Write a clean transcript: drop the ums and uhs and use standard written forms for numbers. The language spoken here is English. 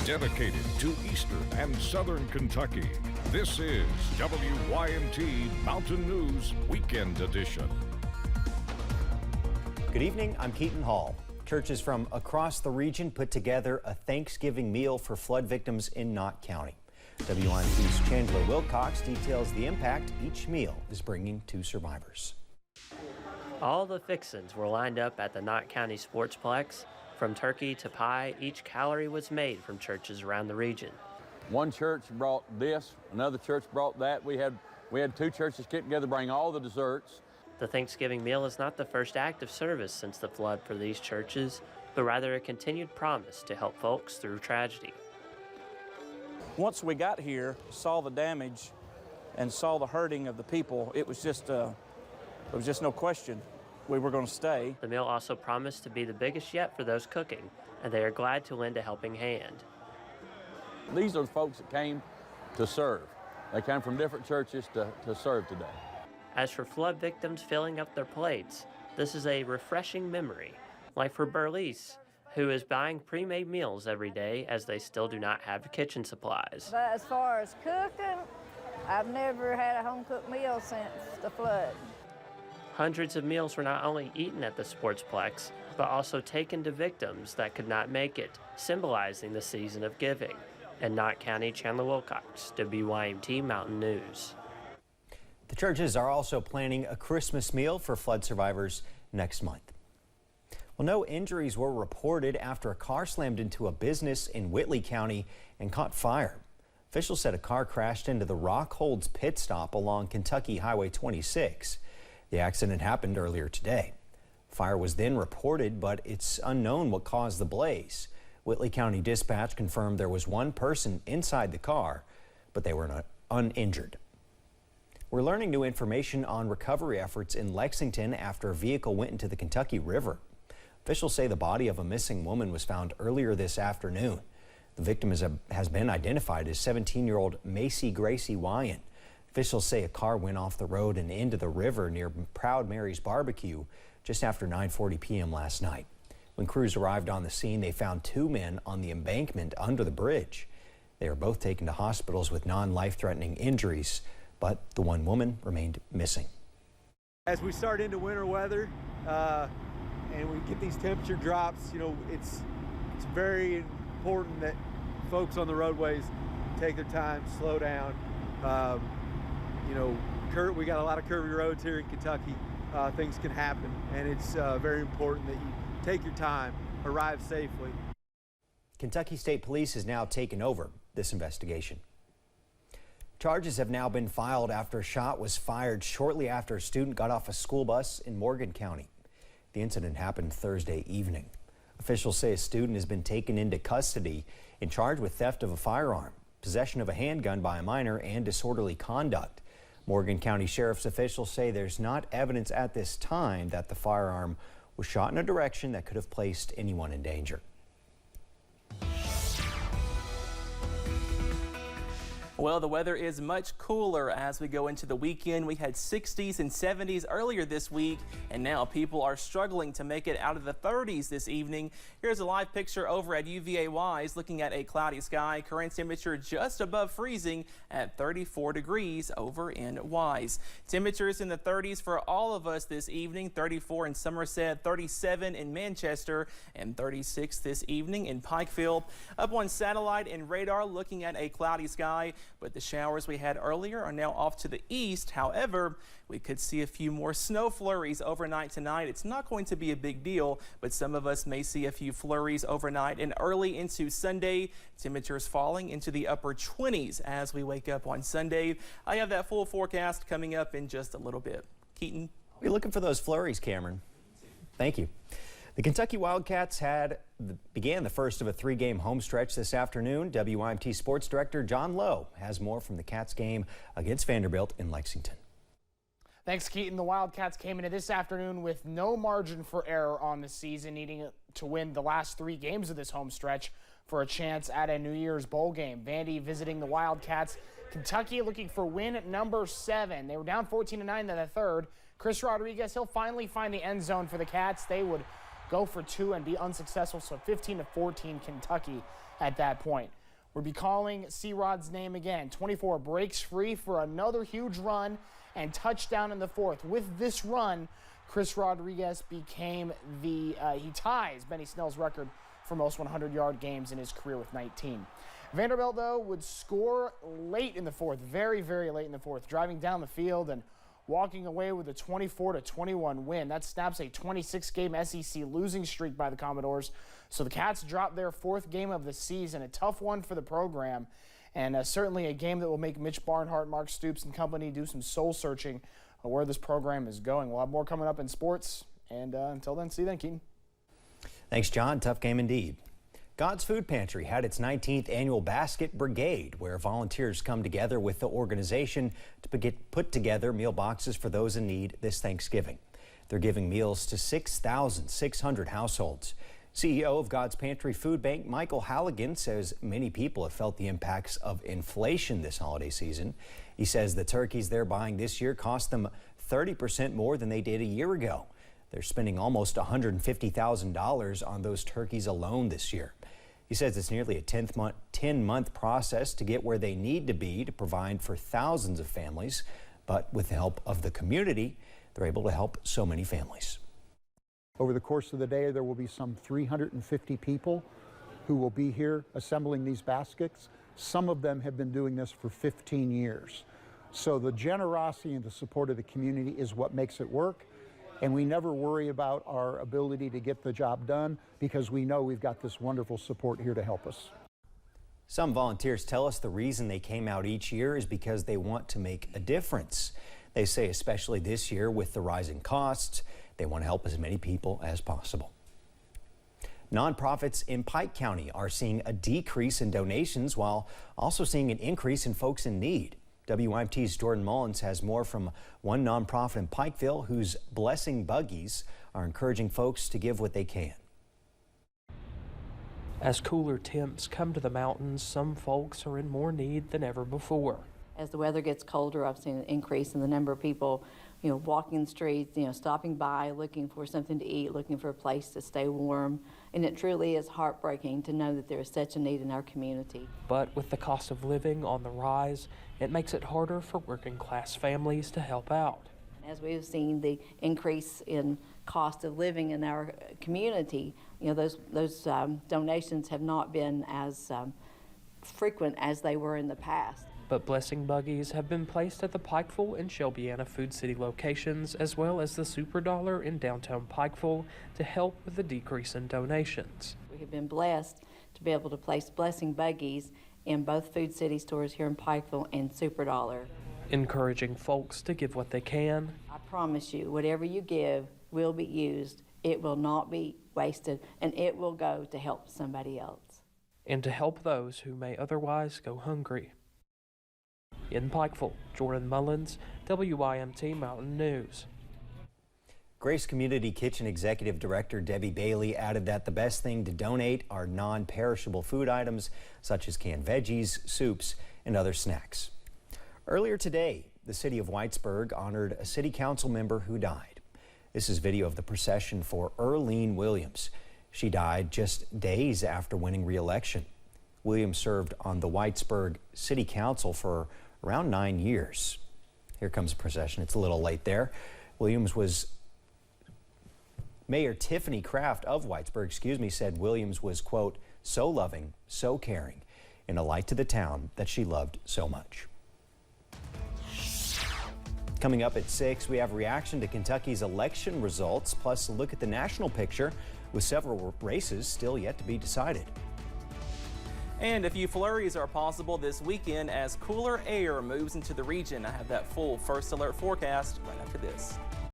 dedicated to Eastern and Southern Kentucky. This is WYMT Mountain News Weekend Edition. Good evening, I'm Keaton Hall. Churches from across the region put together a Thanksgiving meal for flood victims in Knott County. WYMT's Chandler Wilcox details the impact each meal is bringing to survivors. All the fixins were lined up at the Knott County Sportsplex. From turkey to pie, each calorie was made from churches around the region. One church brought this, another church brought that. We had two churches get together, bring all the desserts. The Thanksgiving meal is not the first act of service since the flood for these churches, but rather a continued promise to help folks through tragedy. Once we got here, saw the damage, and saw the hurting of the people, it was just no question we were going to stay. The meal also promised to be the biggest yet for those cooking, and they are glad to lend a helping hand. These are the folks that came to serve. They came from different churches to serve today. As for flood victims filling up their plates, this is a refreshing memory, like for Burleese, who is buying pre-made meals every day as they still do not have kitchen supplies. But as far as cooking, I've never had a home-cooked meal since the flood. Hundreds of meals were not only eaten at the Sportsplex, but also taken to victims that could not make it, symbolizing the season of giving. In Knott County, Chandler Wilcox, WYMT Mountain News. The churches are also planning a Christmas meal for flood survivors next month. Well, no injuries were reported after a car slammed into a business in Whitley County and caught fire. Officials said a car crashed into the Rockholds pit stop along Kentucky Highway 26. The accident happened earlier today. Fire was then reported, but it's unknown what caused the blaze. Whitley County Dispatch confirmed there was one person inside the car, but they were uninjured. We're learning new information on recovery efforts in Lexington after a vehicle went into the Kentucky River. Officials say the body of a missing woman was found earlier this afternoon. The victim has been identified as 17-year-old Macy Gracie Wyan. Officials say a car went off the road and into the river near Proud Mary's Barbecue just after 9:40 p.m. last night. When crews arrived on the scene, they found two men on the embankment under the bridge. They were both taken to hospitals with non-life-threatening injuries, but the one woman remained missing. As we start into winter weather and we get these temperature drops, it's very important that folks on the roadways take their time, slow down. We got a lot of curvy roads here in Kentucky. Things can happen, and it's very important that you take your time, arrive safely. Kentucky State Police has now taken over this investigation. Charges have now been filed after a shot was fired shortly after a student got off a school bus in Morgan County. The incident happened Thursday evening. Officials say a student has been taken into custody and charged with theft of a firearm, possession of a handgun by a minor, and disorderly conduct. Morgan County Sheriff's officials say there's not evidence at this time that the firearm was shot in a direction that could have placed anyone in danger. Well, the weather is much cooler as we go into the weekend. We had 60s and 70s earlier this week, and now people are struggling to make it out of the 30s this evening. Here's a live picture over at UVA Wise looking at a cloudy sky. Current temperature just above freezing at 34 degrees over in Wise. Temperatures in the 30s for all of us this evening. 34 in Somerset, 37 in Manchester, and 36 this evening in Pikeville. Up on satellite and radar looking at a cloudy sky, but the showers we had earlier are now off to the east. However, we could see a few more snow flurries overnight tonight. It's not going to be a big deal, but some of us may see a few flurries overnight and early into Sunday. Temperatures falling into the upper 20s as we wake up on Sunday. I have that full forecast coming up in just a little bit. Keaton. We're looking for those flurries, Cameron. Thank you. The Kentucky Wildcats began the first of a three-game home stretch this afternoon. WYMT Sports Director John Lowe has more from the Cats game against Vanderbilt in Lexington. Thanks, Keaton. The Wildcats came into this afternoon with no margin for error on the season, needing to win the last three games of this home stretch for a chance at a New Year's Bowl game. Vandy visiting the Wildcats. Kentucky looking for win number 7. They were down 14-9 in the third. Chris Rodriguez, he'll finally find the end zone for the Cats. They would go for 2 and be unsuccessful, so 15-14 Kentucky at that point. We'll be calling C-Rod's name again. 24 breaks free for another huge run and touchdown in the 4th. With this run, Chris Rodriguez became he ties Benny Snell's record for most 100-yard games in his career with 19. Vanderbilt, though, would score late in the 4th, very, very late in the 4th, driving down the field and walking away with a 24-21 win. That snaps a 26-game SEC losing streak by the Commodores. So the Cats drop their 4th game of the season, a tough one for the program, and certainly a game that will make Mitch Barnhart, Mark Stoops, and company do some soul-searching where this program is going. We'll have more coming up in sports, and until then, see you then, Keaton. Thanks, John. Tough game indeed. God's Food Pantry had its 19th annual Basket Brigade, where volunteers come together with the organization to put together meal boxes for those in need this Thanksgiving. They're giving meals to 6,600 households. CEO of God's Pantry Food Bank, Michael Halligan, says many people have felt the impacts of inflation this holiday season. He says the turkeys they're buying this year cost them 30% more than they did a year ago. They're spending almost $150,000 on those turkeys alone this year. He says it's nearly a 10-month process to get where they need to be to provide for thousands of families. But with the help of the community, they're able to help so many families. Over the course of the day, there will be some 350 people who will be here assembling these baskets. Some of them have been doing this for 15 years. So the generosity and the support of the community is what makes it work. And we never worry about our ability to get the job done because we know we've got this wonderful support here to help us. Some volunteers tell us the reason they came out each year is because they want to make a difference. They say especially this year with the rising costs, they want to help as many people as possible. Nonprofits in Pike County are seeing a decrease in donations while also seeing an increase in folks in need. WYMT's Jordan Mullins has more from one nonprofit in Pikeville whose Blessing Buggies are encouraging folks to give what they can. As cooler temps come to the mountains, some folks are in more need than ever before. As the weather gets colder, I've seen an increase in the number of people, walking the streets, stopping by, looking for something to eat, looking for a place to stay warm. And it truly is heartbreaking to know that there is such a need in our community. But with the cost of living on the rise, it makes it harder for working class families to help out. As we've seen the increase in cost of living in our community, those donations have not been as frequent as they were in the past. But blessing buggies have been placed at the Pikeville and Shelbyana Food City locations, as well as the Super Dollar in downtown Pikeville, to help with the decrease in donations. We have been blessed to be able to place blessing buggies in both Food City stores here in Pikeville and Super Dollar. Encouraging folks to give what they can. I promise you, whatever you give will be used. It will not be wasted, and it will go to help somebody else. And to help those who may otherwise go hungry. In Pikeville, Jordan Mullins, WYMT Mountain News. Grace Community Kitchen Executive Director Debbie Bailey added that the best thing to donate are non-perishable food items such as canned veggies, soups, and other snacks. Earlier today, the city of Whitesburg honored a city council member who died. This is video of the procession for Earlene Williams. She died just days after winning re-election. Williams served on the Whitesburg City Council for around 9 years. Here comes the procession. It's a little late there. Mayor Tiffany Kraft of Whitesburg, said Williams was, quote, so loving, so caring, and a light to the town that she loved so much. Coming up at 6, we have a reaction to Kentucky's election results, plus a look at the national picture with several races still yet to be decided. And a few flurries are possible this weekend as cooler air moves into the region. I have that full First Alert forecast right after this.